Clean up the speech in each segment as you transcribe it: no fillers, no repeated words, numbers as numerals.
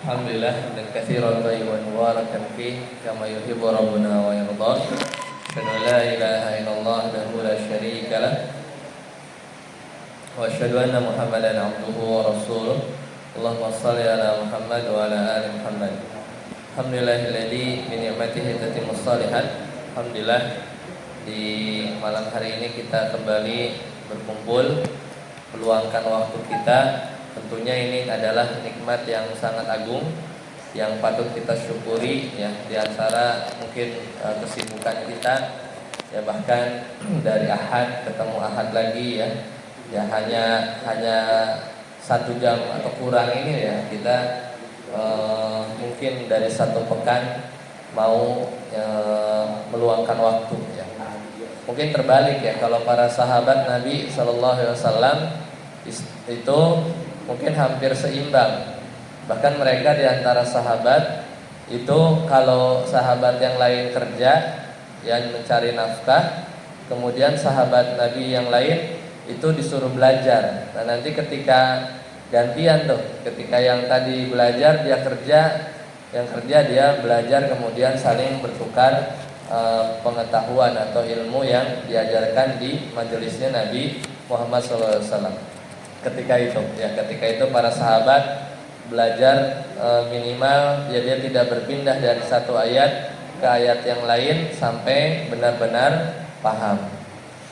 Alhamdulillah dan katsiran thayyiban mubarakan fi kama yuhibbu rabbuna wa yarda. Asyhadu an la ilaha illallah wahdahu la syarika lah wa asyhadu anna Muhammadan abduhu wa rasuluh. Allahumma shalli ala Muhammad wa ala ali Muhammad. Alhamdulillahilladzi bi ni'matihi tatimmus shalihat. Alhamdulillah di malam hari ini kita kembali berkumpul, meluangkan waktu kita. Tentunya ini adalah nikmat yang sangat agung yang patut kita syukuri ya, di antara mungkin kesibukan kita ya, bahkan dari ahad ketemu ahad lagi ya hanya 1 jam atau kurang ini ya, kita mungkin dari 1 pekan mau meluangkan waktu ya. Mungkin terbalik ya, kalau para sahabat Nabi SAW itu mungkin hampir seimbang. Bahkan mereka di antara sahabat itu, kalau sahabat yang lain kerja yang mencari nafkah, kemudian sahabat Nabi yang lain itu disuruh belajar. Nah nanti ketika gantian tuh, ketika yang tadi belajar dia kerja, yang kerja dia belajar, kemudian saling bertukar pengetahuan atau ilmu yang diajarkan di majelisnya Nabi Muhammad SAW. Ketika itu para sahabat belajar minimal ya, dia tidak berpindah dari 1 ayat ke ayat yang lain sampai benar-benar paham.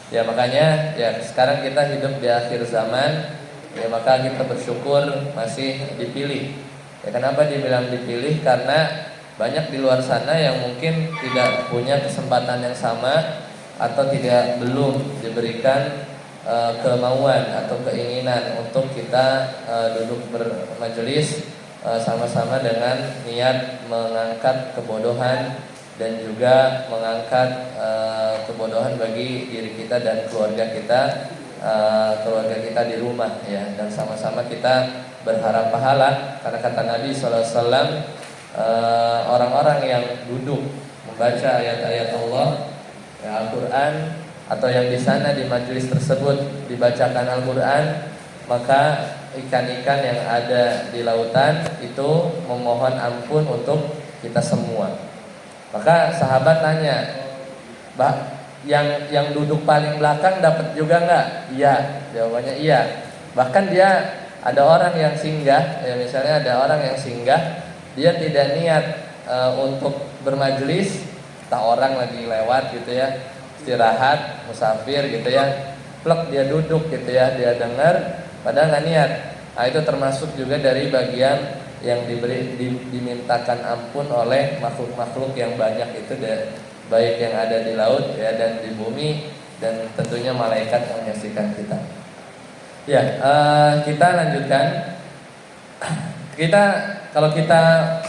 Ya makanya ya sekarang kita hidup di akhir zaman ya, maka kita bersyukur masih dipilih. Ya kenapa dibilang dipilih? Karena banyak di luar sana yang mungkin tidak punya kesempatan yang sama atau belum diberikan kemauan atau keinginan untuk kita duduk bermajelis sama-sama dengan niat mengangkat kebodohan dan juga mengangkat kebodohan bagi diri kita dan keluarga kita di rumah ya, dan sama-sama kita berharap pahala. Karena kata Nabi SAW, orang-orang yang duduk membaca ayat-ayat Allah ya, Al-Quran, atau yang di sana di majelis tersebut dibacakan Al-Quran, maka ikan-ikan yang ada di lautan itu memohon ampun untuk kita semua. Maka sahabat tanya, yang duduk paling belakang dapat juga enggak? Iya, jawabannya iya. Bahkan dia ada orang yang singgah, ya misalnya ada orang yang singgah, dia tidak niat untuk bermajelis, tak orang lagi lewat gitu ya, istirahat, musafir gitu ya, plek dia duduk gitu ya, dia dengar padahal nggak niat. Nah itu termasuk juga dari bagian yang dimintakan ampun oleh makhluk-makhluk yang banyak itu, baik yang ada di laut ya dan di bumi, dan tentunya malaikat yang menyaksikan kita. Ya, kita lanjutkan. Kalau kita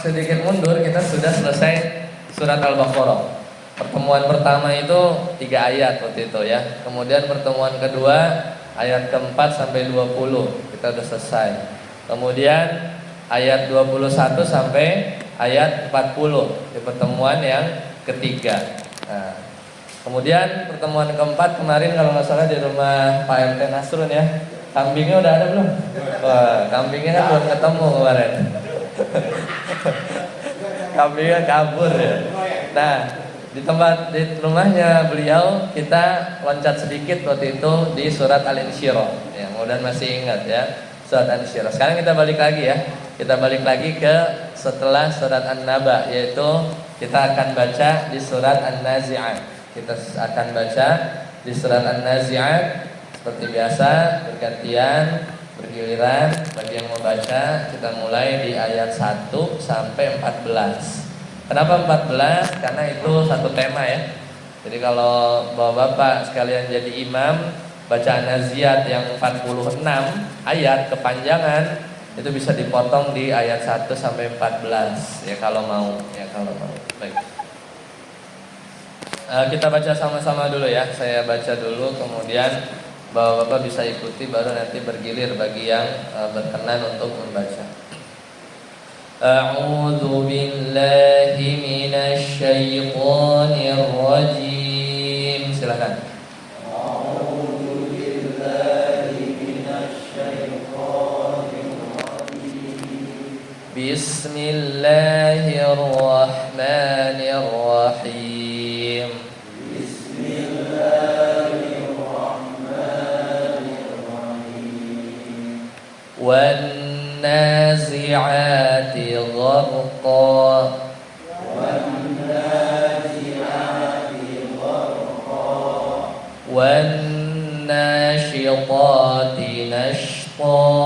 sedikit mundur, kita sudah selesai surat Al-Baqarah. Pertemuan pertama itu 3 ayat waktu itu ya. Kemudian pertemuan kedua ayat ke-4 sampai 20 kita sudah selesai. Kemudian ayat 21 sampai ayat 40 di pertemuan yang ketiga. Nah, kemudian pertemuan keempat kemarin kalau nggak salah di rumah Pak RT Nasrun ya. Kambingnya udah ada belum? Wah, kambingnya kan belum ketemu kemarin. Kambingnya kabur ya. Nah, di rumahnya beliau kita loncat sedikit waktu itu di surat Al-Insyirah ya, mudah-mudahan masih ingat ya, surat Al-Insyirah. Sekarang kita balik lagi ya, kita balik lagi ke setelah surat An-Naba, yaitu kita akan baca di surat An-Nazi'at. Kita akan baca di surat An-Nazi'at seperti biasa, bergantian, bergiliran. Bagi yang mau baca, kita mulai di ayat 1 sampai 14. Kenapa 14? Karena itu satu tema ya. Jadi kalau bapak-bapak sekalian jadi imam, baca An-Nazi'at yang 46 ayat kepanjangan, itu bisa dipotong di ayat 1 sampai 14 ya kalau mau. Baik. Kita baca sama-sama dulu ya. Saya baca dulu, kemudian bapak-bapak bisa ikuti, baru nanti bergilir bagi yang berkenan untuk membaca. A'udzu billahi minasy syaithanir rajim. Silakan. A'udzu billahi minasy syaithanir rajim. Bismillahirrahmanirrahim. Wan nazi'ati gharqa. Wan nashitati nashqa.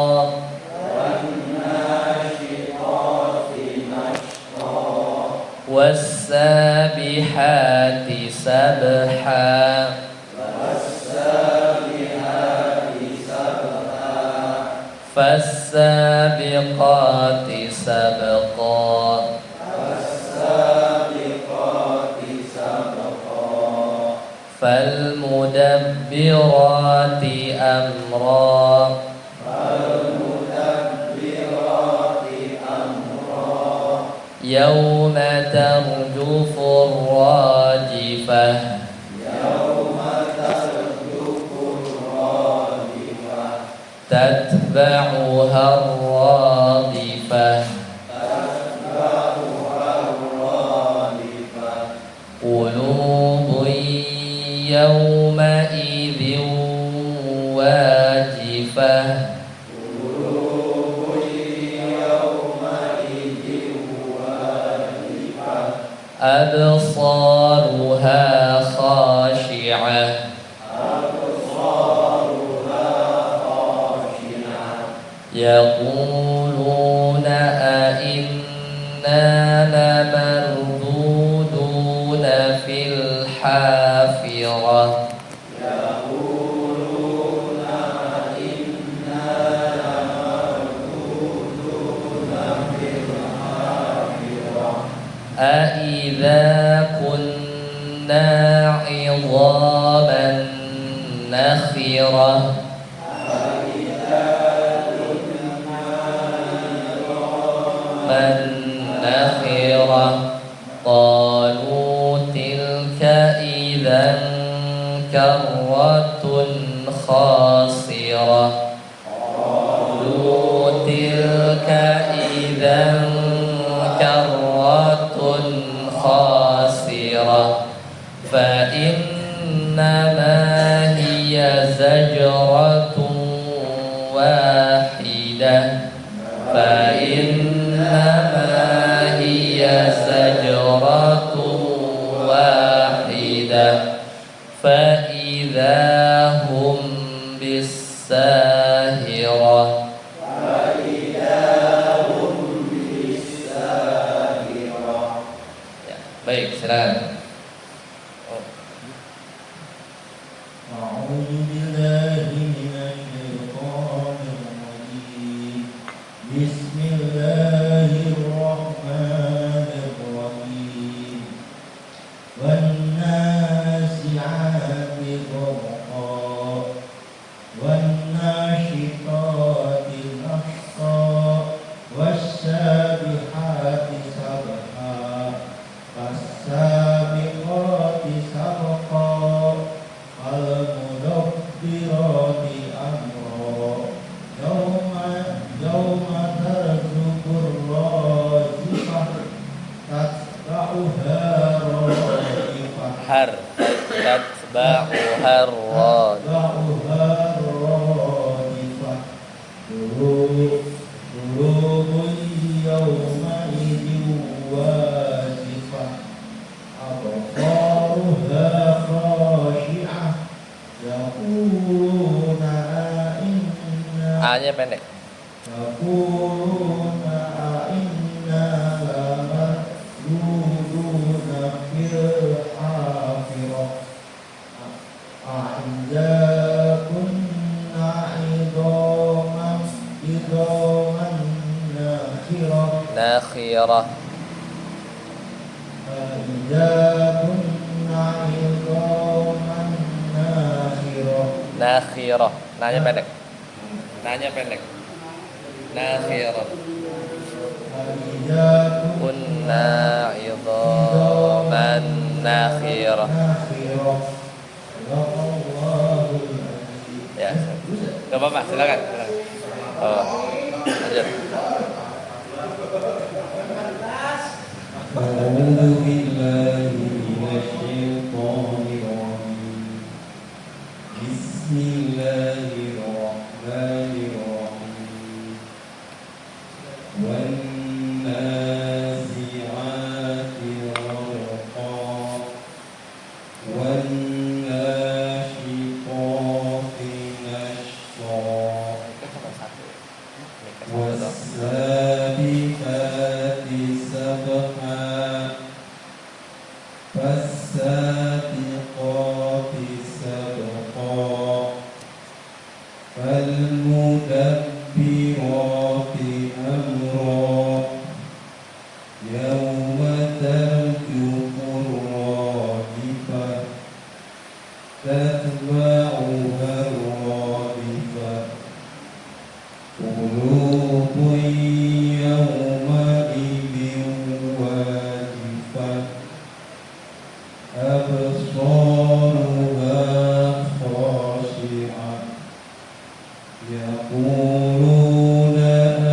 والسابحات سبحا فالسابقات سبقا فالمدبرات أمرا يوم ترجف الراجفة تتبعها الرادفة قلوب يومئذ واجفة أبصارها خاشعة يقولون أئنا لمردودون في الحافرة أإذا كنا عظاما نخرة نخرة قالوا تلك إذا كرة خاسرة قالوا تلك إذا كرة خاسرة فإنما هي زجرة واحدة فإنما هي زجرة واحدة فإذا هم بالساهرة. Baik, silakan. Bismillahirrahmanirrahim. Wan-nasi'ati gharqa wan-nashitati nashqa was-sabihati sabha was-sabiqati sabqa fal-mudabbirati amra yawma tarjufur rajifah tatba'uha rajifah tatba'uha rajifah qulubun yawma'idhin wajifah absaruha khashi'ah yaquluna inna A-nya pendek. yaquluna inna lamarduduna fil hafirah a'idza kunna idhaman nakhirah a'idza kunna idhaman nakhirah. Nanya pendek. Nakhirah. Kunna idhaman nakhirah. Ya, gak apa-apa, silakan. Oh, lanjut. أعوذ بالله من الشيطان الرجيم بسم الله الرحمن الرحيم والنازعات غرقا والناشطات نشطا والسابحات سبحا فالسابقات سبقا فالمدبرات أمرا يوم ترجف الراجفة تتبعها الرادفة قلوب يومئذ واجفة أبصارها خاشعة يقولون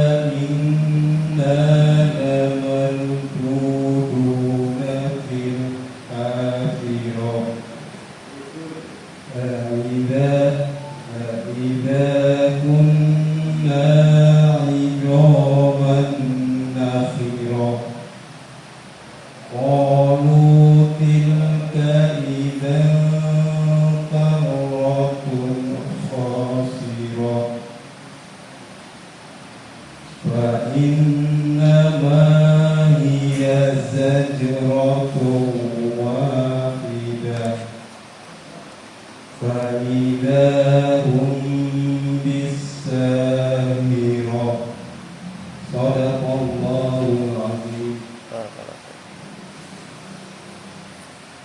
أئنا لمردودون في الحافرة أإذا كنا عظاما نخرة قالوا تلك إذا كرة خاسرة فإنما هي زجرة واحدة فإذا هم بالساهرة صدق الله العظيم.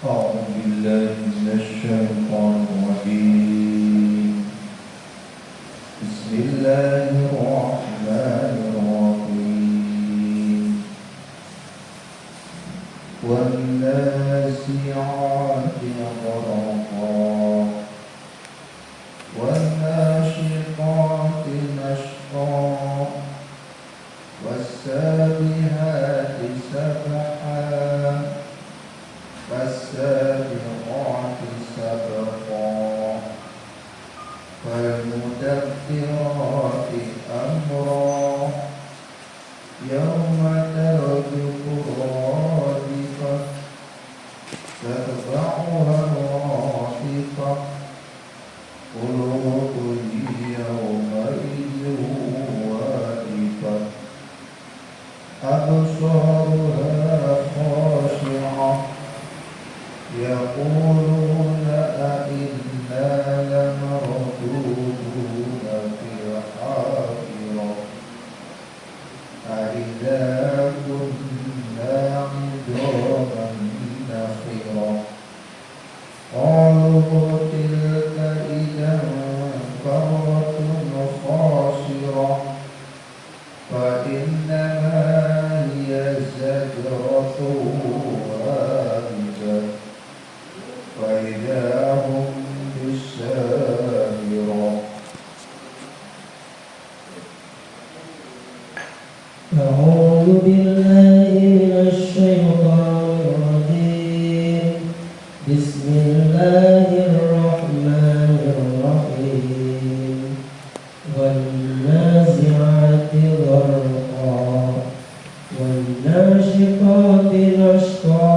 أعوذ بالله من الشيطان الرجيم بسم الله الرحمن الرحيم والنازعات غرقا والناشطات نشطا والسابحات سبحا فالسابقات سبقا فالمدبرات أمرا يوم ترجف الرادفة تتبعها الرادفة قلوب يومئذ واجفة أبصارها خاشعة يقولون أئنا لمردودون في الحافرة أإذا كنا عظاما نخرة قالوا تلك إذا كرة خاسرة فإنما هي زجرة واحدة فإذا هم بالساهرة. أعوذ بالله من الشيطان الرجيم بسم الله الرحمن الرحيم والنازعات غرقا والناشطات نشطا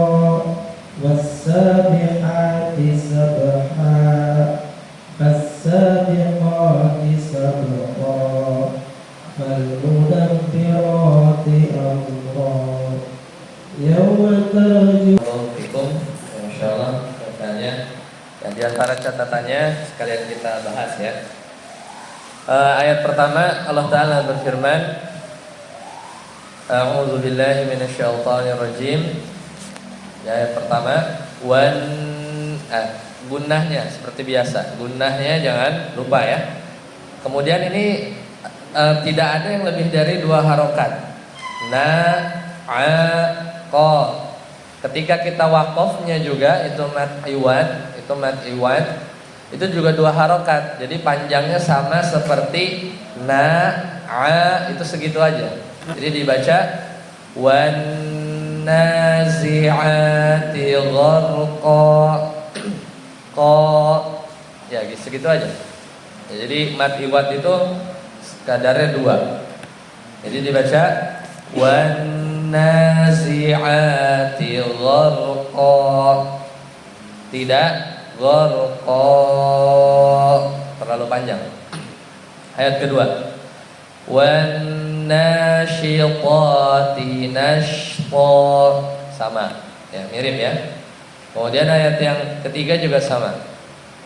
والسابحات سبحا فالسابقات سبقا فالمدبرات أمرا يوم ترجف. Insyaallah katanya yang di antara catatannya sekalian kita bahas ya. Ayat pertama Allah Ta'ala berfirman, A'udzu billahi minasyaitonir rajim. Ayat pertama gunnahnya seperti biasa. Gunnahnya jangan lupa ya. Kemudian ini tidak ada yang lebih dari 2 harokat. Qa. Ketika kita wakofnya juga itu mad iwad, itu juga 2 harokat. Jadi panjangnya sama seperti itu segitu aja. Jadi dibaca wan nazi'ati gharqa. Ya segitu aja. Ya, jadi mad iwad itu kadarnya 2. Jadi dibaca wan nazi'ati gharqa. Tidak gharqa, terlalu panjang. Ayat kedua, wan nasyitati nashta, sama ya, mirip ya. Kemudian ayat yang ketiga juga sama,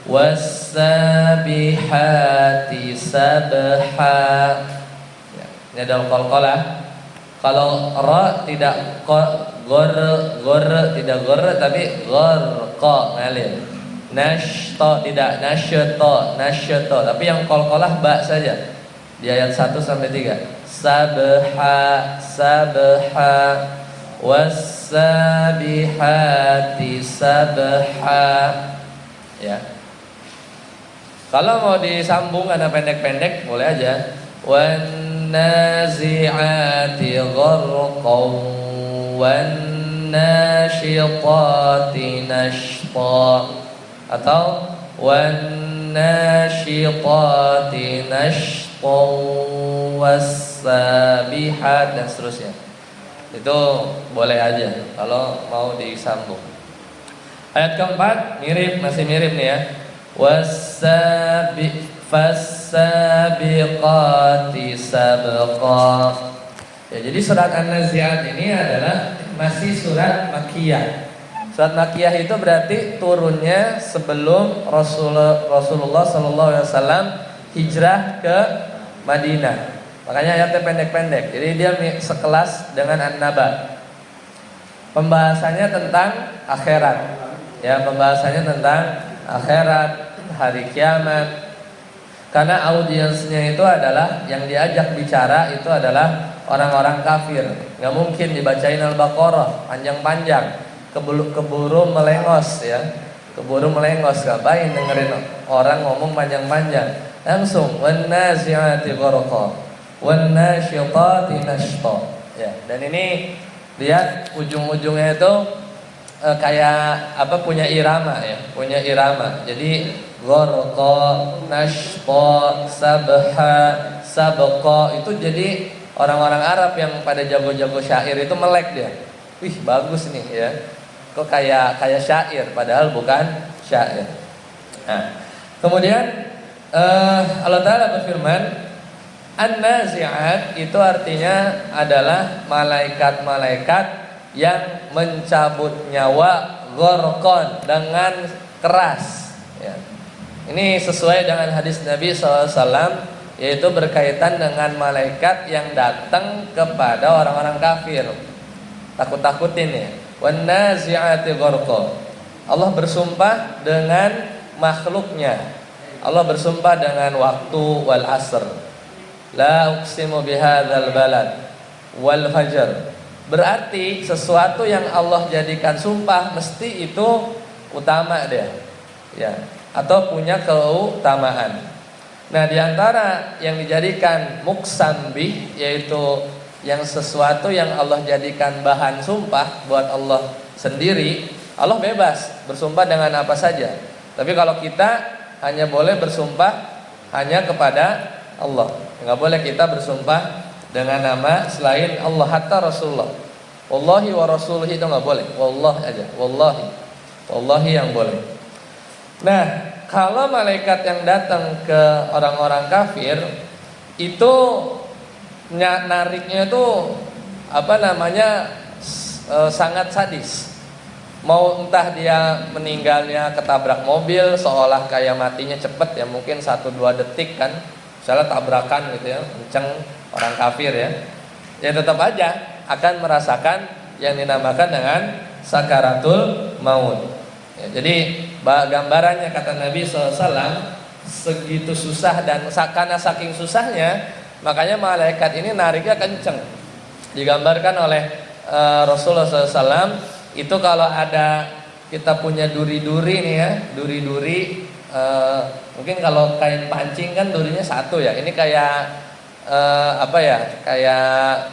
wassabihati sabha ya, ini adalah qalqalah. Kalau ra tidak gor tidak gor tapi gharqa ngalir. Nashta tidak nasyata tapi yang qalqalah ba saja. Di ayat 1 sampai 3. Sabha wassabihati sabha. Ya. Kalau mau disambung ada pendek-pendek boleh aja. Wan nazi'ati gharqan wan nasyitati nashta atau wan nasyitati nashta wassabihat dan seterusnya. Itu boleh aja kalau mau disambung. Ayat keempat masih mirip nih ya. Fassabiqati sabqa. Ya, jadi surat An-Nazi'at ini adalah masih surat Makkiyah. Surat Makkiyah itu berarti turunnya sebelum Rasulullah SAW hijrah ke Madinah. Makanya ayatnya pendek-pendek. Jadi dia sekelas dengan An-Naba. Pembahasannya tentang akhirat. Ya, pembahasannya tentang akhirat, hari kiamat. Karena audiensnya itu adalah yang diajak bicara itu adalah orang-orang kafir. Nggak mungkin dibacain Al-Baqarah panjang-panjang, keburu melengos ya, keburu melengos. Ngapain dengerin orang ngomong panjang-panjang? Langsung wan nazi'ati gharqa wan nasyitati nashta. Ya, dan ini lihat ujung-ujungnya itu kayak apa, punya irama ya, punya irama. Jadi gharqa, nashta, sabqa itu jadi orang-orang Arab yang pada jago-jago syair itu melek dia. Wih, bagus nih ya. Kok kayak syair padahal bukan syair. Nah, kemudian Allah Ta'ala berfirman, An-Nazi'at itu artinya adalah malaikat-malaikat yang mencabut nyawa gharqan dengan keras ya. Ini sesuai dengan hadis Nabi SAW, yaitu berkaitan dengan malaikat yang datang kepada orang-orang kafir, takut-takutin ya. Wan nazi'ati gharqa. Allah bersumpah dengan makhluknya. Allah bersumpah dengan waktu wal asr. La uqsimu bihadzal balad wal fajr. Berarti sesuatu yang Allah jadikan sumpah mesti itu utama dia, ya, atau punya keutamaan. Nah, diantara yang dijadikan muqsam bih, yaitu yang sesuatu yang Allah jadikan bahan sumpah buat Allah sendiri. Allah bebas bersumpah dengan apa saja. Tapi kalau kita hanya boleh bersumpah hanya kepada Allah. Enggak boleh kita bersumpah dengan nama selain Allah, hatta Rasulullah. Wallahi wa rasuluhi itu enggak boleh. Wallah aja, wallahi yang boleh. Nah, kalau malaikat yang datang ke orang-orang kafir itu nariknya itu sangat sadis. Mau entah dia meninggalnya ketabrak mobil seolah kayak matinya cepet ya, mungkin 1-2 detik kan, misalnya tabrakan gitu ya, kenceng orang kafir ya, ya tetap aja akan merasakan yang dinamakan dengan sakaratul maut ya. Jadi gambarannya kata Nabi SAW, segitu susah dan karena saking susahnya makanya malaikat ini nariknya kenceng. Digambarkan oleh Rasulullah SAW itu kalau ada kita punya duri-duri nih ya, duri-duri mungkin kalau kain pancing kan durinya satu ya, ini kayak kayak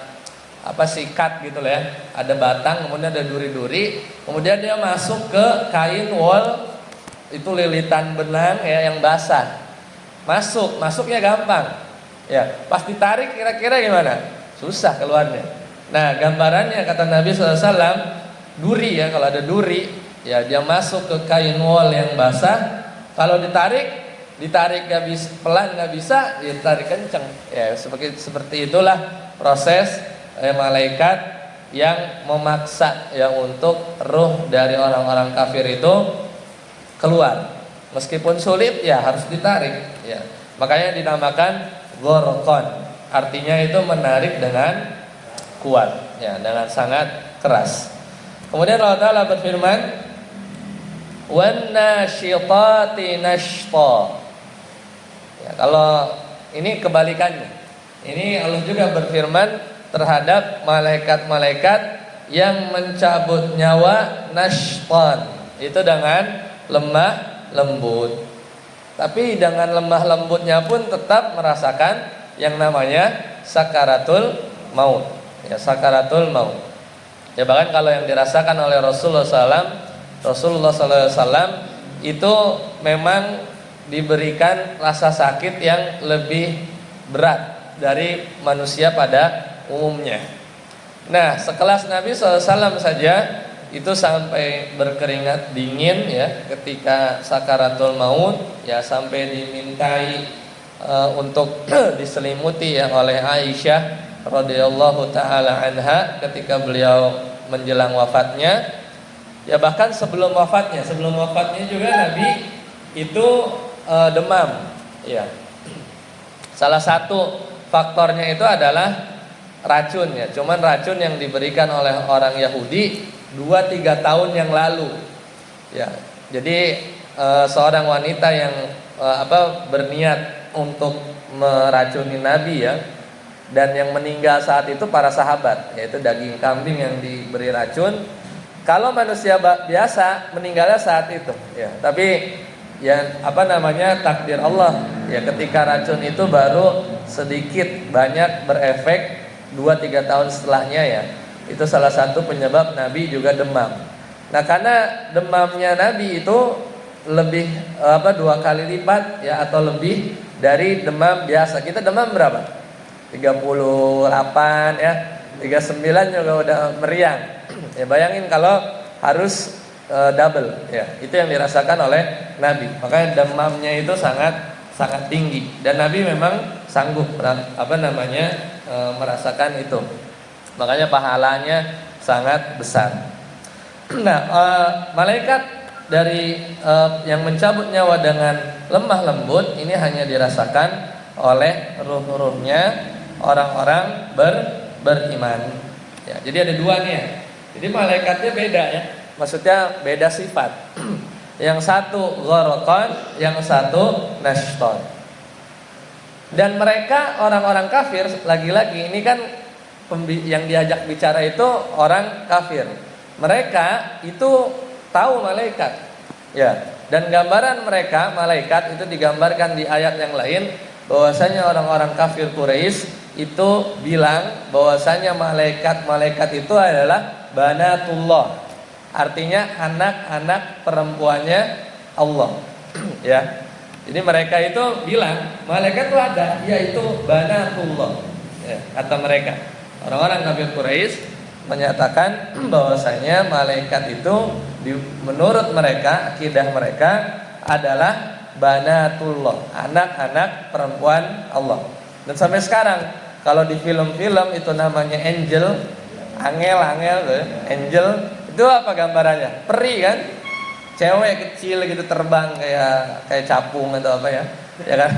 sikat gitu lah ya. Ada batang, kemudian ada duri-duri, kemudian dia masuk ke kain wol itu lilitan benang ya yang basah. Masuknya gampang. Ya, pas ditarik kira-kira gimana? Susah keluarnya. Nah, gambarannya kata Nabi SAW, duri ya, kalau ada duri, ya dia masuk ke kain wol yang basah. Kalau ditarik gak bisa, pelan gak bisa, ditarik kenceng. Ya, seperti itulah proses malaikat yang memaksa ya untuk ruh dari orang-orang kafir itu keluar. Meskipun sulit ya harus ditarik ya. Makanya dinamakan gharqan. Artinya itu menarik dengan kuat ya, dengan sangat keras. Kemudian Allah Ta'ala berfirman, wan nasyitati nashta. Ya, kalau ini kebalikannya. Ini Allah juga berfirman terhadap malaikat-malaikat yang mencabut nyawa nashtan. Itu dengan lemah lembut. Tapi dengan lemah lembutnya pun tetap merasakan yang namanya sakaratul maut. Ya, sakaratul maut. Ya, bahkan kalau yang dirasakan oleh Rasulullah SAW itu memang diberikan rasa sakit yang lebih berat dari manusia pada umumnya. Nah, sekelas Nabi SAW saja itu sampai berkeringat dingin ya ketika sakaratul maut ya, sampai dimintai untuk diselimuti ya oleh Aisyah radhiyallahu taala anha ketika beliau menjelang wafatnya. Ya, bahkan sebelum wafatnya juga Nabi itu demam ya. Salah satu faktornya itu adalah racun ya. Cuman racun yang diberikan oleh orang Yahudi 2-3 tahun yang lalu. Ya. Jadi seorang wanita yang berniat untuk meracuni Nabi ya, dan yang meninggal saat itu para sahabat, yaitu daging kambing yang diberi racun. Kalau manusia biasa meninggalnya saat itu ya. Tapi ya takdir Allah ya, ketika racun itu baru sedikit banyak berefek 2-3 tahun setelahnya ya. Itu salah satu penyebab Nabi juga demam. Nah, karena demamnya Nabi itu lebih 2 kali lipat ya, atau lebih dari demam biasa. Kita demam berapa? 38 ya, 39 juga udah meriang. Ya, bayangin kalau harus double ya. Itu yang dirasakan oleh Nabi. Makanya demamnya itu sangat tinggi, dan Nabi memang sanggup merasakan itu. Makanya pahalanya sangat besar. Nah, malaikat dari yang mencabut nyawa dengan lemah lembut ini hanya dirasakan oleh ruh-ruhnya orang-orang beriman. Ya, jadi ada 2 nih ya. Jadi malaikatnya beda ya. Maksudnya beda sifat. Yang satu gharqan, yang satu nashtan. Dan mereka orang-orang kafir, lagi-lagi ini kan yang diajak bicara itu orang kafir. Mereka itu tahu malaikat. Ya, dan gambaran mereka malaikat itu digambarkan di ayat yang lain, bahwasanya orang-orang kafir Quraisy itu bilang bahwasanya malaikat itu adalah banatullah. Artinya anak-anak perempuannya Allah. Ya. Jadi mereka itu bilang malaikat itu ada, yaitu banatullah. Ya, kata mereka. Orang-orang kafir Quraisy menyatakan bahwasanya malaikat itu menurut mereka, akidah mereka adalah banatullah, anak-anak perempuan Allah. Dan sampai sekarang kalau di film-film itu namanya angel, angel, itu apa gambarannya? Peri kan? Cewek kecil gitu terbang kayak capung atau apa ya? Ya kan?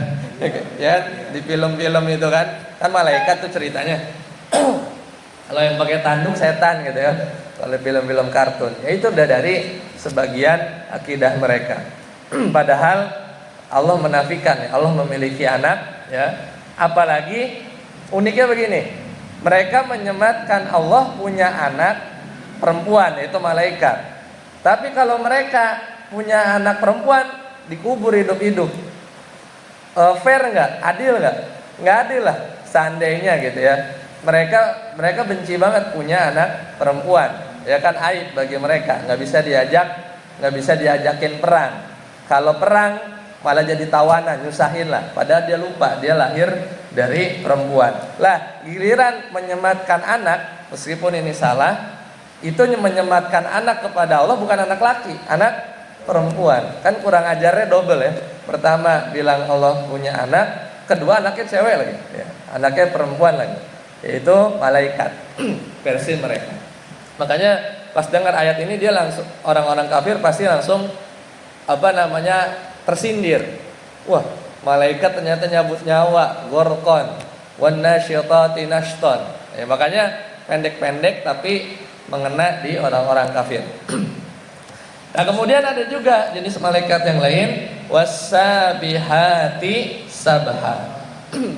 Ya, di film-film itu kan malaikat tuh ceritanya. Kalau yang pakai tanduk setan gitu ya. Kalau film-film kartun, ya itu udah dari sebagian akidah mereka. Padahal Allah menafikan, Allah memiliki anak ya. Apalagi uniknya begini, mereka menyematkan Allah punya anak perempuan, yaitu malaikat. Tapi kalau mereka punya anak perempuan dikubur hidup-hidup, fair nggak? Adil nggak? Nggak adil lah. Seandainya gitu ya, mereka benci banget punya anak perempuan. Ya kan, aib bagi mereka, nggak bisa diajakin perang. Kalau perang malah jadi tawanan, nyusahin lah. Padahal dia lupa dia lahir dari perempuan. Lah, giliran menyematkan anak, meskipun ini salah, itu menyematkan anak kepada Allah bukan anak laki, anak perempuan. Kan kurang ajarnya double ya. Pertama bilang Allah punya anak, kedua anaknya cewek lagi, ya, anaknya perempuan lagi, yaitu malaikat versi mereka. Makanya pas dengar ayat ini dia langsung, orang-orang kafir pasti langsung tersindir. Wah, malaikat ternyata nyabut nyawa, gorkon, wan nasyitati nashton. Ya, makanya pendek-pendek tapi mengena di orang-orang kafir. Nah, kemudian ada juga jenis malaikat yang lain, wasabihati sabha.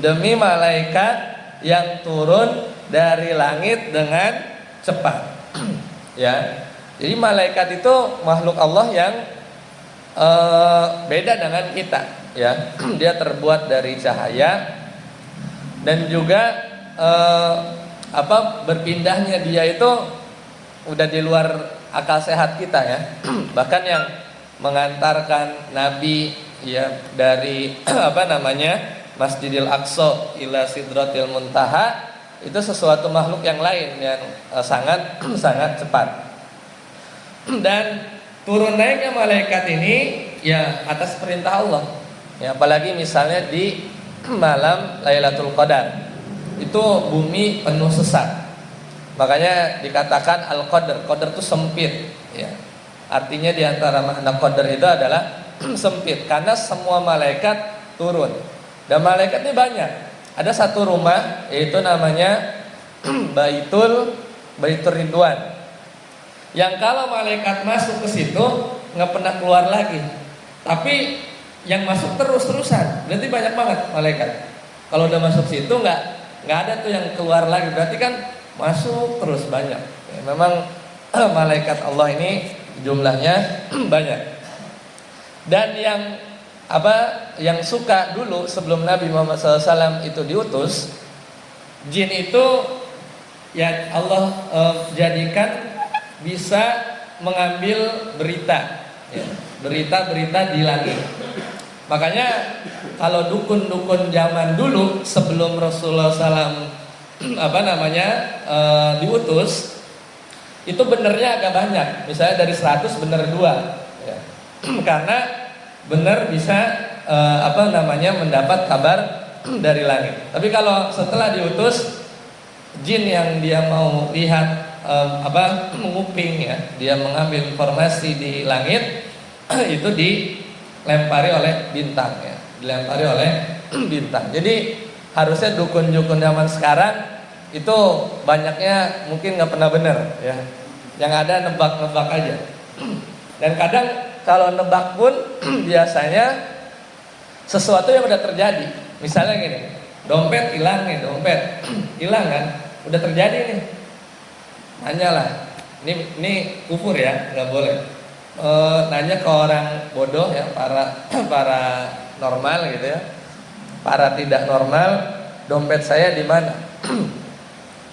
Demi malaikat yang turun dari langit dengan cepat. Ya. Jadi malaikat itu makhluk Allah yang beda dengan kita, ya. Dia terbuat dari cahaya dan juga berpindahnya dia itu udah di luar akal sehat kita, ya. Bahkan yang mengantarkan Nabi, ya, dari Masjidil Aqsa ila Sidratil Muntaha itu sesuatu makhluk yang lain yang sangat cepat. Dan turun naiknya malaikat ini ya atas perintah Allah. Ya, apalagi misalnya di malam Lailatul Qadar. Itu bumi penuh sesat. Makanya dikatakan al-qadar. Qadar itu sempit, ya. Artinya di antara makna qadar itu adalah sempit karena semua malaikat turun. Dan malaikat ini banyak. Ada satu rumah yaitu namanya Baitur Ridwan. Yang kalau malaikat masuk ke situ nggak pernah keluar lagi. Tapi yang masuk terus-terusan. Berarti banyak banget malaikat. Kalau udah masuk situ nggak ada tuh yang keluar lagi. Berarti kan masuk terus banyak. Ya, memang malaikat Allah ini jumlahnya banyak. Dan yang suka dulu sebelum Nabi Muhammad SAW itu diutus, jin itu ya Allah jadikan bisa mengambil berita, ya, berita-berita di langit. Makanya kalau dukun-dukun zaman dulu sebelum Rasulullah SAW diutus, itu benernya agak banyak. Misalnya dari 100 bener 2, ya. Karena benar bisa mendapat kabar dari langit. Tapi kalau setelah diutus, jin yang dia mau lihat menguping, ya, dia mengambil informasi di langit itu dilempari oleh bintang, ya, dilempari oleh bintang. Jadi harusnya dukun-dukun zaman sekarang itu banyaknya mungkin nggak pernah benar, ya. Yang ada nebak-nebak aja. Dan kadang kalau nebak pun biasanya sesuatu yang udah terjadi. Misalnya gini, dompet hilang nih, dompet hilang kan, udah terjadi nih. Nanyalah, ini kufur ya, nggak boleh. Nanya ke orang bodoh, ya, para normal gitu, ya, para tidak normal, dompet saya di mana?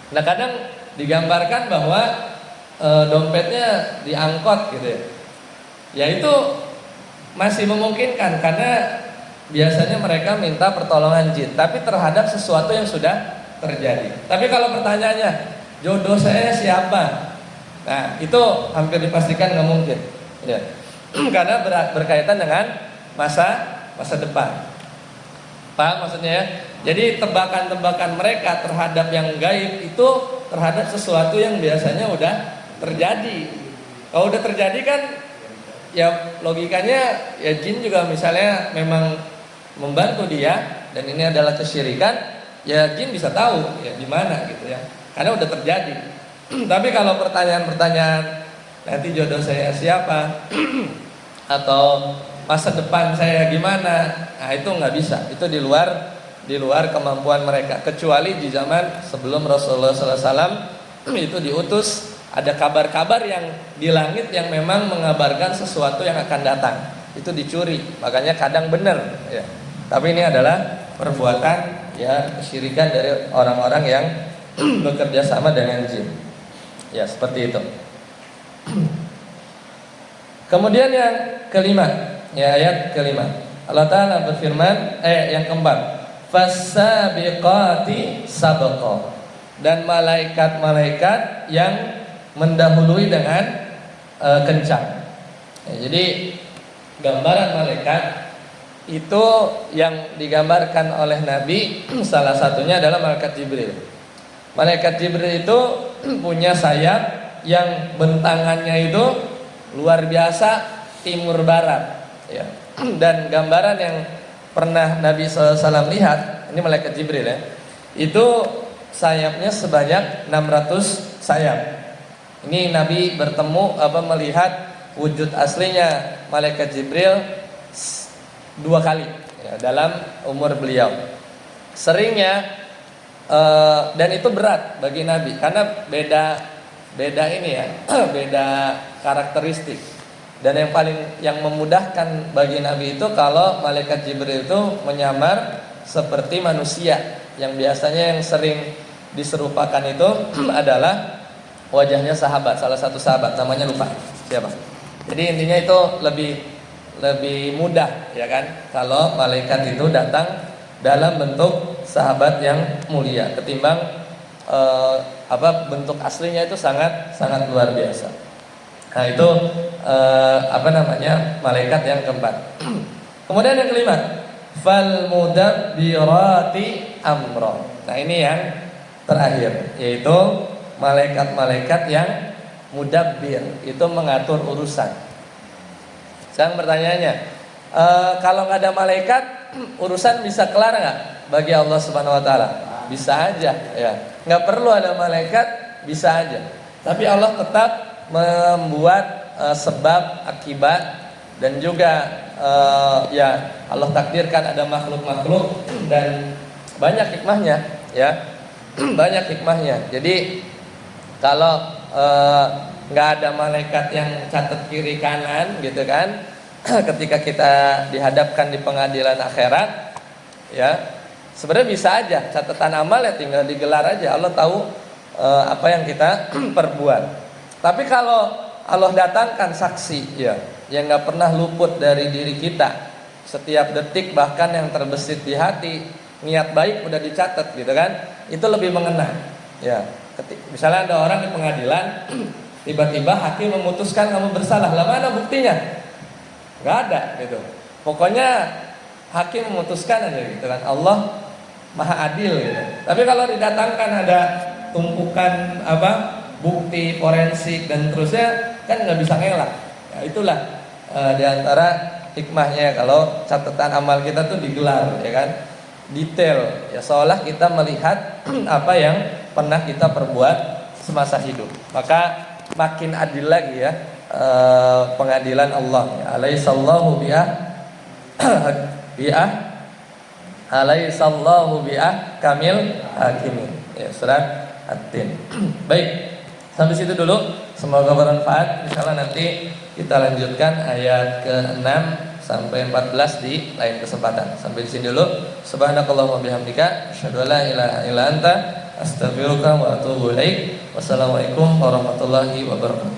Nah, kadang digambarkan bahwa dompetnya diangkot gitu, ya. Ya itu masih memungkinkan karena biasanya mereka minta pertolongan jin, tapi terhadap sesuatu yang sudah terjadi. Tapi kalau pertanyaannya jodoh saya siapa? Nah, itu hampir dipastikan nggak mungkin, ya. Karena berkaitan dengan masa depan. Paham maksudnya, ya? Jadi tebakan-tebakan mereka terhadap yang gaib itu terhadap sesuatu yang biasanya udah terjadi. Kalau udah terjadi kan, ya logikanya ya jin juga misalnya memang membantu dia dan ini adalah kesyirikan, ya jin bisa tahu ya di mana gitu, ya. Karena udah terjadi. Tapi kalau pertanyaan-pertanyaan nanti jodoh saya siapa atau masa depan saya gimana, nah itu nggak bisa. Itu di luar kemampuan mereka. Kecuali di zaman sebelum Rasulullah SAW itu diutus, ada kabar-kabar yang di langit yang memang mengabarkan sesuatu yang akan datang. Itu dicuri, makanya kadang benar, ya. Tapi ini adalah perbuatan, ya, kesyirikan dari orang-orang yang bekerja sama dengan jin. Ya, seperti itu. Kemudian yang kelima, ya ayat kelima. Allah Ta'ala berfirman, yang keempat, Fassabiqati sabqa. Dan malaikat-malaikat yang mendahului dengan kencang. Ya, jadi gambaran malaikat itu yang digambarkan oleh Nabi salah satunya adalah malaikat Jibril. Malaikat Jibril itu punya sayap yang bentangannya itu luar biasa timur barat, ya. Dan gambaran yang pernah Nabi SAW lihat, ini malaikat Jibril ya, itu sayapnya sebanyak 600 sayap. Ini Nabi melihat wujud aslinya malaikat Jibril 2 kali ya, dalam umur beliau. Seringnya dan itu berat bagi Nabi karena beda ini ya, beda karakteristik. Dan yang memudahkan bagi Nabi itu kalau malaikat Jibril itu menyamar seperti manusia, yang biasanya yang sering diserupakan itu adalah wajahnya sahabat, salah satu sahabat namanya lupa siapa. Jadi intinya itu lebih mudah ya kan kalau malaikat itu datang dalam bentuk sahabat yang mulia ketimbang bentuk aslinya itu sangat luar biasa. Nah itu malaikat yang keempat. Kemudian yang kelima, fal mudabbirati amra. Nah ini yang terakhir, yaitu malaikat-malaikat yang mudabbir, itu mengatur urusan. Sekarang pertanyaannya, kalau nggak ada malaikat, urusan bisa kelar nggak bagi Allah Subhanahu Wa Taala? Bisa aja, ya. Nggak perlu ada malaikat, bisa aja. Tapi Allah tetap membuat sebab akibat dan juga Allah takdirkan ada makhluk-makhluk dan banyak hikmahnya, ya. Banyak hikmahnya. Jadi kalau nggak ada malaikat yang catat kiri kanan gitu kan, ketika kita dihadapkan di pengadilan akhirat, ya sebenarnya bisa aja catatan amal ya tinggal digelar aja, Allah tahu apa yang kita perbuat. Tapi kalau Allah datangkan saksi, ya yang nggak pernah luput dari diri kita, setiap detik bahkan yang terbesit di hati, niat baik udah dicatat gitu kan, itu lebih mengena. Ya, misalnya ada orang di pengadilan, tiba-tiba hakim memutuskan kamu bersalah, lah mana buktinya? Nggak ada gitu. Pokoknya hakim memutuskan aja gitu kan. Allah maha adil gitu. Tapi kalau didatangkan ada tumpukan bukti forensik dan terusnya, kan nggak bisa ngelak. Ya, itulah diantara hikmahnya kalau catatan amal kita tuh digelar, ya kan, detail, ya seolah kita melihat apa yang pernah kita perbuat semasa hidup. Maka makin adil lagi ya pengadilan Allah. Ya, alaihissallahu alaihissallahu kamil hakimin. Ya, surat At-Tin. Baik. Sampai situ dulu, semoga bermanfaat. Insyaallah nanti kita lanjutkan ayat ke-6 sampai 14 di lain kesempatan. Sampai di sini dulu. Subhanakallahumma bihamdika asyhadu an la ilaha illa anta astaghfiruka wa atubu ilaik. Wassalamualaikum warahmatullahi wabarakatuh.